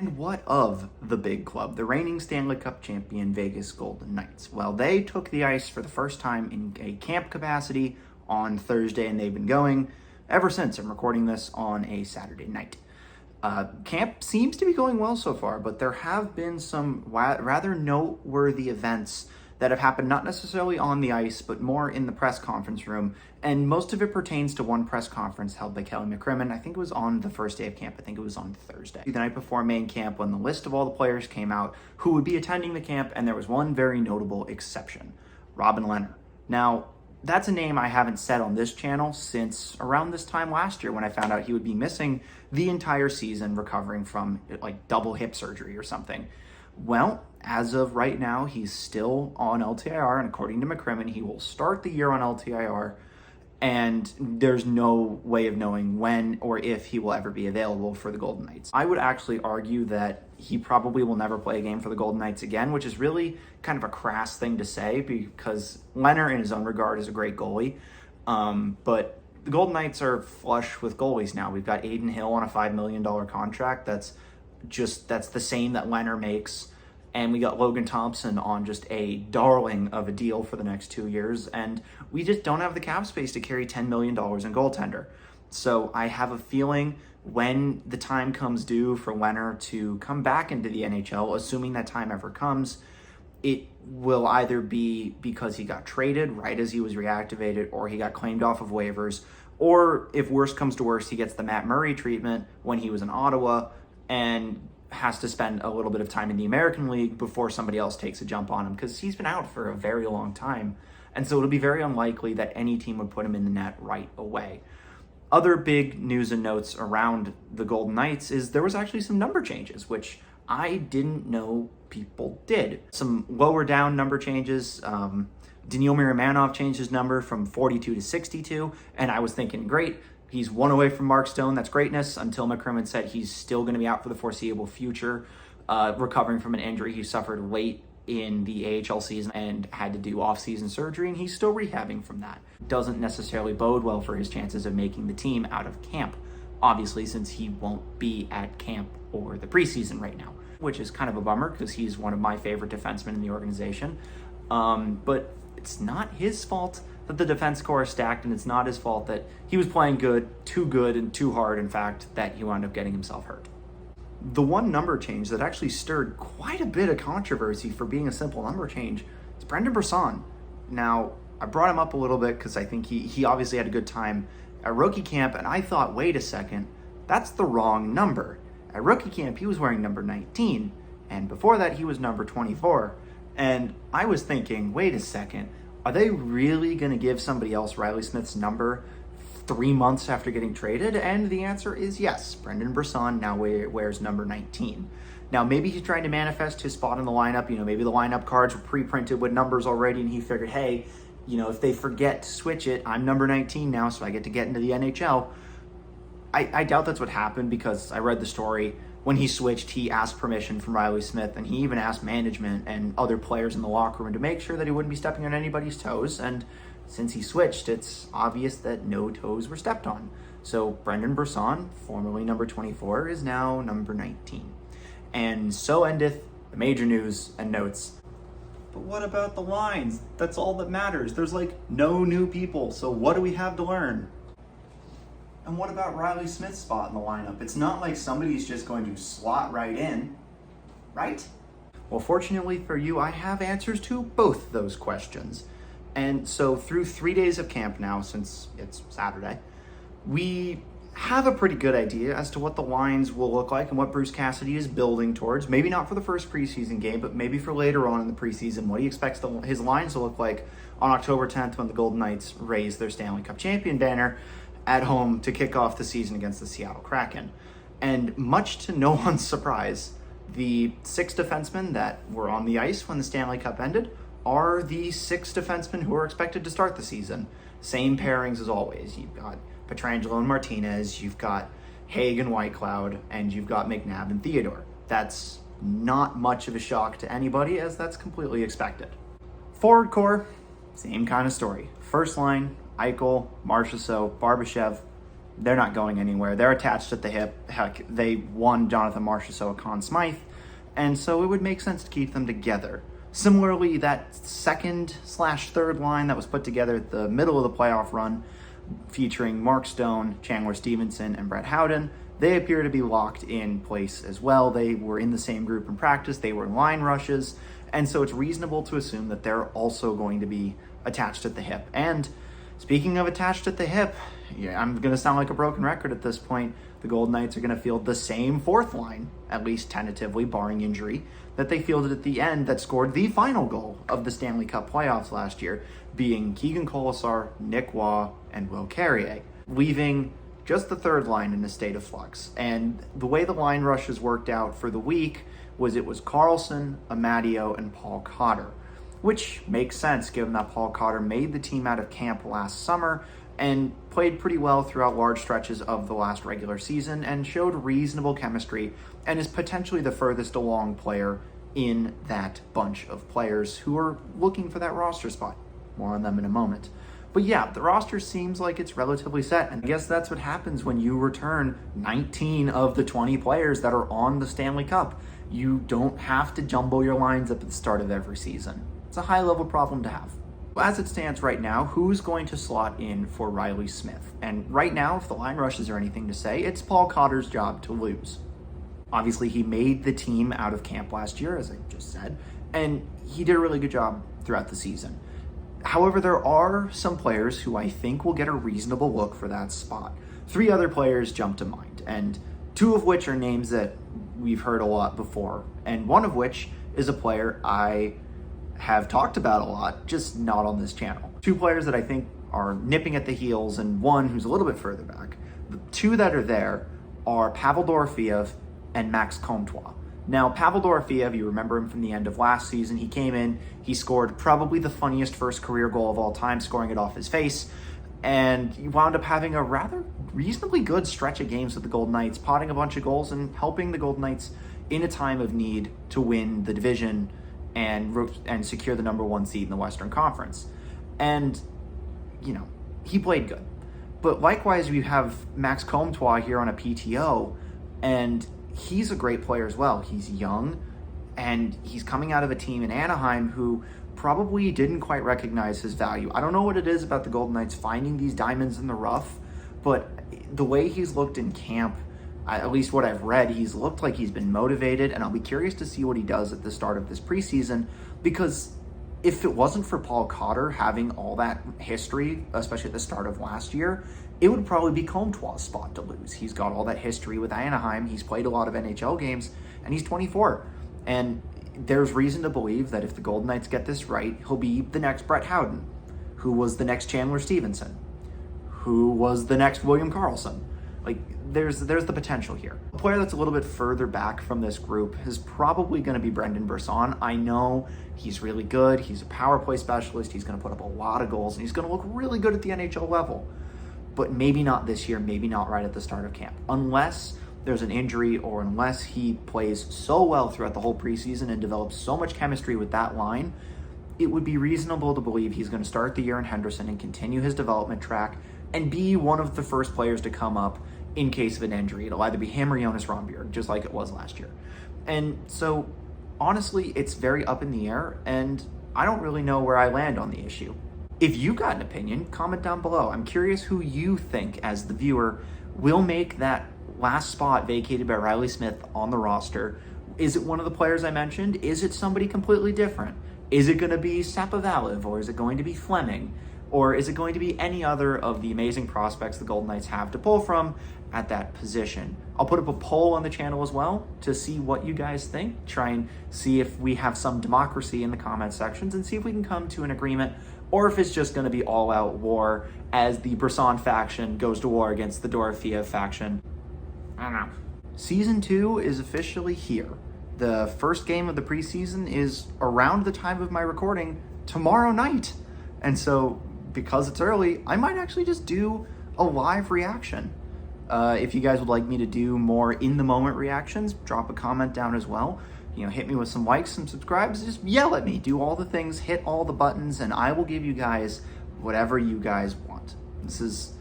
And what of the big club, the reigning Stanley Cup champion Vegas Golden Knights? Well, they took the ice for the first time in a camp capacity on Thursday, and they've been going ever since. I'm recording this on a Saturday night. Camp seems to be going well so far, but there have been some rather noteworthy events that have happened, not necessarily on the ice, but more in the press conference room. And most of it pertains to one press conference held by Kelly McCrimmon. I think it was on the first day of camp. I think it was on Thursday, the night before main camp, when the list of all the players came out who would be attending the camp, and there was one very notable exception, Robin Lehner. Now, that's a name I haven't said on this channel since around this time last year, when I found out he would be missing the entire season, recovering from like double hip surgery or something. Well, as of right now, he's still on LTIR, and according to McCrimmon, he will start the year on LTIR, and there's no way of knowing when or if he will ever be available for the Golden Knights. I would actually argue that he probably will never play a game for the Golden Knights again, which is really kind of a crass thing to say, because Lehner, in his own regard, is a great goalie, but the Golden Knights are flush with goalies now. We've got Adin Hill on a $5 million contract. That's the same that Lehner makes. And we got Logan Thompson on just a darling of a deal for the next 2 years. And we just don't have the cap space to carry $10 million in goaltender. So I have a feeling when the time comes due for Lehner to come back into the NHL, assuming that time ever comes, it will either be because he got traded right as he was reactivated, or he got claimed off of waivers, or if worse comes to worse, he gets the Matt Murray treatment when he was in Ottawa and has to spend a little bit of time in the American League before somebody else takes a jump on him, because he's been out for a very long time. And so it'll be very unlikely that any team would put him in the net right away. Other big news and notes around the Golden Knights is there was actually some number changes, which I didn't know people did. Some lower down number changes. Daniil Miramanov changed his number from 42 to 62, and I was thinking, great, he's one away from Mark Stone. That's greatness, until McCrimmon said he's still going to be out for the foreseeable future, recovering from an injury he suffered late in the AHL season and had to do off-season surgery, and he's still rehabbing from that. Doesn't necessarily bode well for his chances of making the team out of camp, obviously, since he won't be at camp or the preseason right now, which is kind of a bummer because he's one of my favorite defensemen in the organization. But it's not his fault that the defense core is stacked, and it's not his fault that he was playing good, and too hard, in fact, that he wound up getting himself hurt. The one number change that actually stirred quite a bit of controversy for being a simple number change is Brendan Brisson. Now, I brought him up a little bit because I think he obviously had a good time at rookie camp, and I thought, wait a second, that's the wrong number. At rookie camp, he was wearing number 19, and before that, he was number 24. And I was thinking, wait a second, are they really going to give somebody else Riley Smith's number 3 months after getting traded? And the answer is yes. Brendan Brisson now wears number 19. Now, maybe he's trying to manifest his spot in the lineup. Maybe the lineup cards were pre-printed with numbers already, and he figured, hey, if they forget to switch it, I'm number 19 now, so I get to get into the NHL. I doubt that's what happened, because I read the story. When he switched, he asked permission from Riley Smith, and he even asked management and other players in the locker room to make sure that he wouldn't be stepping on anybody's toes. And since he switched, it's obvious that no toes were stepped on. So Brendan Brisson, formerly number 24, is now number 19. And so endeth the major news and notes. But what about the lines? That's all that matters. There's no new people, so what do we have to learn? And what about Riley Smith's spot in the lineup? It's not like somebody's just going to slot right in, right? Well, fortunately for you, I have answers to both those questions. And so through 3 days of camp now, since it's Saturday, we have a pretty good idea as to what the lines will look like and what Bruce Cassidy is building towards. Maybe not for the first preseason game, but maybe for later on in the preseason, what he expects his lines to look like on October 10th when the Golden Knights raise their Stanley Cup champion banner at home to kick off the season against the Seattle Kraken. And much to no one's surprise, the 6 defensemen that were on the ice when the Stanley Cup ended are the 6 defensemen who are expected to start the season. Same pairings as always. You've got Pietrangelo and Martinez, you've got Haig and Whitecloud, and you've got McNabb and Theodore. That's not much of a shock to anybody, as that's completely expected. Forward core, same kind of story. First line, Eichel, Marchessault, Barbashev, They're not going anywhere. They're attached at the hip. Heck, they won Jonathan Marchessault, Conn Smythe, and so it would make sense to keep them together. Similarly, that second/third line that was put together at the middle of the playoff run, featuring Mark Stone, Chandler Stevenson, and Brett Howden, they appear to be locked in place as well. They were in the same group in practice. They were line rushes, and so it's reasonable to assume that they're also going to be attached at the hip. And speaking of attached at the hip, I'm going to sound like a broken record at this point. The Golden Knights are going to field the same fourth line, at least tentatively, barring injury, that they fielded at the end that scored the final goal of the Stanley Cup playoffs last year, being Keegan Colasar, Nick Waugh, and Will Carrier, leaving just the third line in a state of flux. And the way the line rushes worked out for the week was it was Karlsson, Amadio, and Paul Cotter, which makes sense given that Paul Cotter made the team out of camp last summer and played pretty well throughout large stretches of the last regular season and showed reasonable chemistry and is potentially the furthest along player in that bunch of players who are looking for that roster spot. More on them in a moment. But yeah, the roster seems like it's relatively set, and I guess that's what happens when you return 19 of the 20 players that are on the Stanley Cup. You don't have to jumble your lines up at the start of every season. It's a high-level problem to have. As it stands right now, who's going to slot in for Riley Smith? And right now, if the line rushes are anything to say, it's Paul Cotter's job to lose. Obviously, he made the team out of camp last year, as I just said, and he did a really good job throughout the season. However, there are some players who I think will get a reasonable look for that spot. 3 other players jump to mind, and 2 of which are names that we've heard a lot before, and one of which is a player I have talked about a lot, just not on this channel. 2 players that I think are nipping at the heels, and one who's a little bit further back. The 2 that are there are Pavel Dorofeev and Max Comtois. Now, Pavel Dorofeev, you remember him from the end of last season. He came in, he scored probably the funniest first career goal of all time, scoring it off his face, and he wound up having a rather reasonably good stretch of games with the Golden Knights, potting a bunch of goals and helping the Golden Knights in a time of need to win the division and secure the number 1 seed in the Western Conference. And, he played good. But likewise, we have Max Comtois here on a PTO, and he's a great player as well. He's young, and he's coming out of a team in Anaheim who probably didn't quite recognize his value. I don't know what it is about the Golden Knights finding these diamonds in the rough, but the way he's looked in camp, at least what I've read, he's looked like he's been motivated, and I'll be curious to see what he does at the start of this preseason, because if it wasn't for Paul Cotter having all that history, especially at the start of last year, it would probably be Comtois' spot to lose. He's got all that history with Anaheim. He's played a lot of NHL games, and he's 24. And there's reason to believe that if the Golden Knights get this right, he'll be the next Brett Howden, who was the next Chandler Stevenson, who was the next William Karlsson. There's the potential here. A player that's a little bit further back from this group is probably going to be Brendan Brisson. I know he's really good. He's a power play specialist. He's going to put up a lot of goals, and he's going to look really good at the NHL level. But maybe not this year, maybe not right at the start of camp. Unless there's an injury or unless he plays so well throughout the whole preseason and develops so much chemistry with that line, it would be reasonable to believe he's going to start the year in Henderson and continue his development track and be one of the first players to come up in case of an injury. It'll either be him or Jonas Rondbjerg, just like it was last year. And so, honestly, it's very up in the air, and I don't really know where I land on the issue. If you got an opinion, comment down below. I'm curious who you think, as the viewer, will make that last spot vacated by Riley Smith on the roster. Is it one of the players I mentioned? Is it somebody completely different? Is it going to be Sapovaliv, or is it going to be Fleming? Or is it going to be any other of the amazing prospects the Golden Knights have to pull from at that position? I'll put up a poll on the channel as well to see what you guys think. Try and see if we have some democracy in the comment sections and see if we can come to an agreement, or if it's just going to be all-out war as the Brisson faction goes to war against the Dorofeev faction. I don't know. Season 2 is officially here. The first game of the preseason is around the time of my recording tomorrow night. And so, because it's early, I might actually just do a live reaction. If you guys would like me to do more in-the-moment reactions, drop a comment down as well. Hit me with some likes, some subscribes, just yell at me, do all the things, hit all the buttons, and I will give you guys whatever you guys want. This is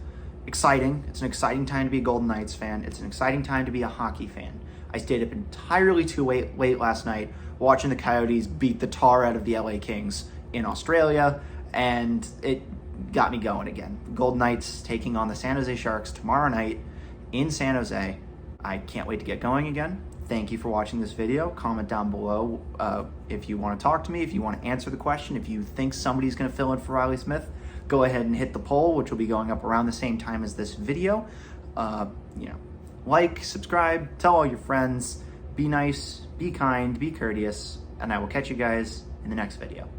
exciting. It's an exciting time to be a Golden Knights fan. It's an exciting time to be a hockey fan. I stayed up entirely too late last night watching the Coyotes beat the tar out of the LA Kings in Australia, and it got me going again. Golden Knights taking on the San Jose Sharks tomorrow night in San Jose. I can't wait to get going again. Thank you for watching this video. Comment down below if you want to talk to me, if you want to answer the question, if you think somebody's going to fill in for Riley Smith. Go ahead and hit the poll, which will be going up around the same time as this video. Like, subscribe, tell all your friends, be nice, be kind, be courteous, and I will catch you guys in the next video.